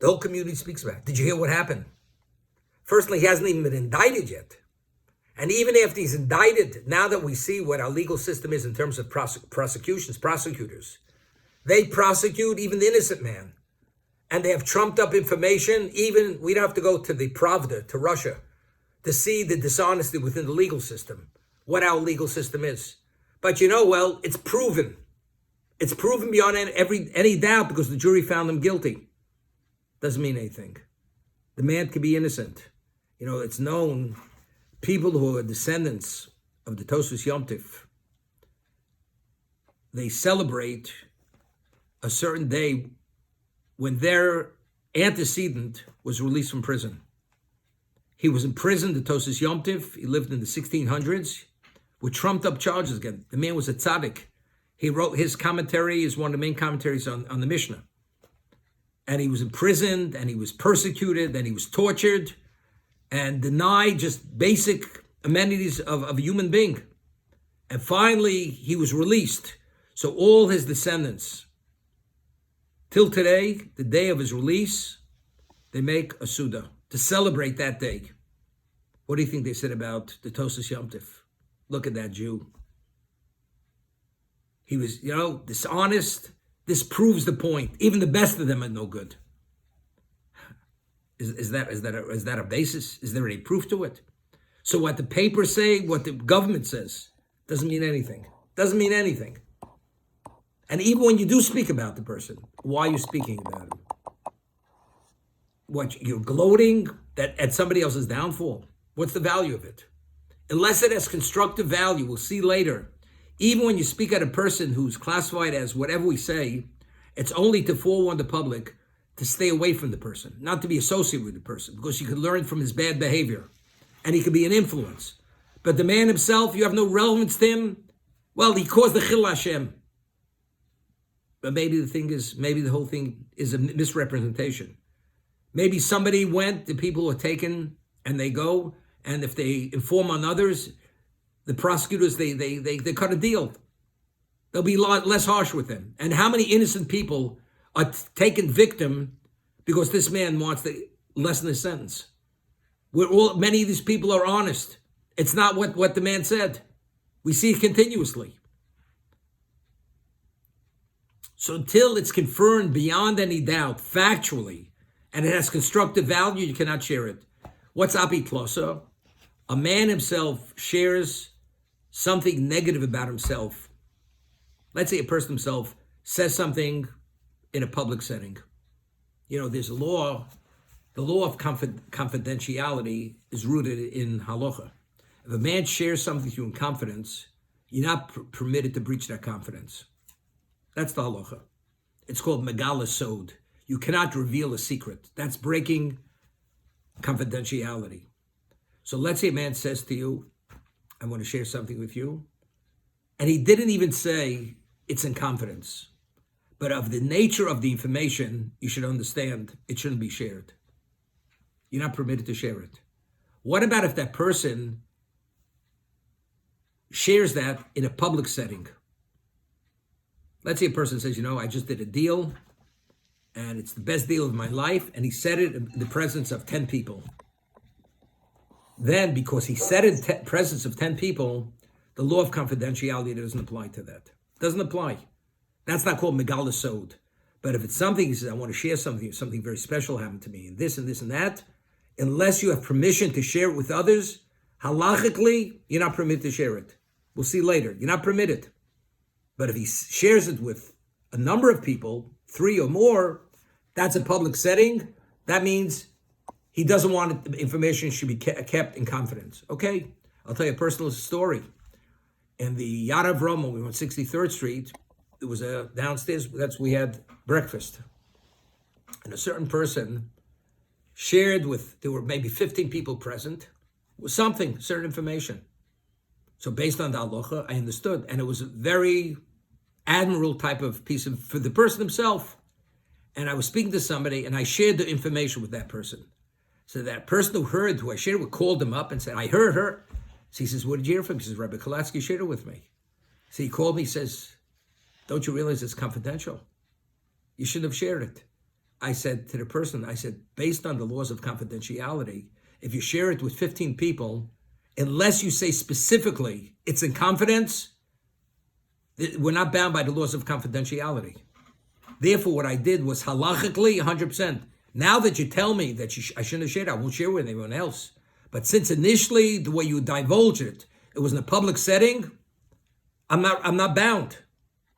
The whole community speaks about it. Did you hear what happened? Firstly, he hasn't even been indicted yet. And even after he's indicted, now that we see what our legal system is in terms of prosecutors, they prosecute even the innocent man. And they have trumped up information. Even, we don't have to go to the Pravda, to Russia, to see the dishonesty within the legal system, what our legal system is. But well, it's proven. It's proven beyond any doubt because the jury found him guilty. Doesn't mean anything. The man could be innocent. It's known, people who are descendants of the Tosus Yom Tif, they celebrate a certain day when their antecedent was released from prison. He was in prison, the Tosus Yom Tif. He lived in the 1600s with trumped up charges again. The man was a tzaddik. He wrote his commentary, is one of the main commentaries on the Mishnah. And he was imprisoned, and he was persecuted, and he was tortured, and denied just basic amenities of a human being. And finally, he was released. So all his descendants, till today, the day of his release, they make a Suda to celebrate that day. What do you think they said about the Tosus Yom Tif? Look at that Jew. He was, dishonest. This proves the point. Even the best of them are no good. Is that a basis? Is there any proof to it? So what the papers say, what the government says, doesn't mean anything. Doesn't mean anything. And even when you do speak about the person, why are you speaking about him? What, you're gloating at somebody else's downfall? What's the value of it? Unless it has constructive value, we'll see later. Even when you speak at a person who's classified as whatever we say, it's only to forewarn the public to stay away from the person, not to be associated with the person, because you could learn from his bad behavior, and he could be an influence. But the man himself, you have no relevance to him. Well, he caused the Chil Hashem. But maybe the whole thing is a misrepresentation. Maybe somebody went, the people are taken, and they go, and if they inform on others, the prosecutors, they cut a deal. They'll be a lot less harsh with them. And how many innocent people are taken victim because this man wants to lessen his sentence? Many of these people are honest. It's not what the man said. We see it continuously. So until it's confirmed beyond any doubt, factually, and it has constructive value, you cannot share it. What's apitlosa? A man himself shares something negative about himself. Let's say a person himself says something in a public setting. There's a law. The law of confidentiality is rooted in halacha. If a man shares something to you in confidence, you're not permitted to breach that confidence. That's the halacha. It's called megala sod. You cannot reveal a secret. That's breaking confidentiality. So let's say a man says to you, I want to share something with you. And he didn't even say it's in confidence. But of the nature of the information, you should understand it shouldn't be shared. You're not permitted to share it. What about if that person shares that in a public setting? Let's say a person says, I just did a deal and it's the best deal of my life. And he said it in the presence of 10 people. Then, because he said it in presence of 10 people, the law of confidentiality doesn't apply to that. Doesn't apply. That's not called megala sod. But if it's something, he says, I want to share something very special happened to me, and this and this and that, unless you have permission to share it with others, halachically, you're not permitted to share it. We'll see later. You're not permitted. But if he shares it with a number of people, 3 or more, that's a public setting. That means he doesn't want the information should be kept in confidence. Okay, I'll tell you a personal story. In the Yad Avram, when we were on 63rd Street, there was a downstairs, we had breakfast. And a certain person shared there were maybe 15 people present, with certain information. So based on the halacha, I understood. And it was a very admirable type of piece for the person himself. And I was speaking to somebody and I shared the information with that person. So that person who I shared with called him up and said, I heard her. So he says, what did you hear from him? He says, Rabbi Kolatsky shared it with me. So he called me, he says, don't you realize it's confidential? You shouldn't have shared it. I said to the person, I said, based on the laws of confidentiality, if you share it with 15 people, unless you say specifically it's in confidence, we're not bound by the laws of confidentiality. Therefore, what I did was halachically 100%. Now that you tell me that I shouldn't have shared, I won't share with anyone else. But since initially the way you divulged it, it was in a public setting, I'm not bound.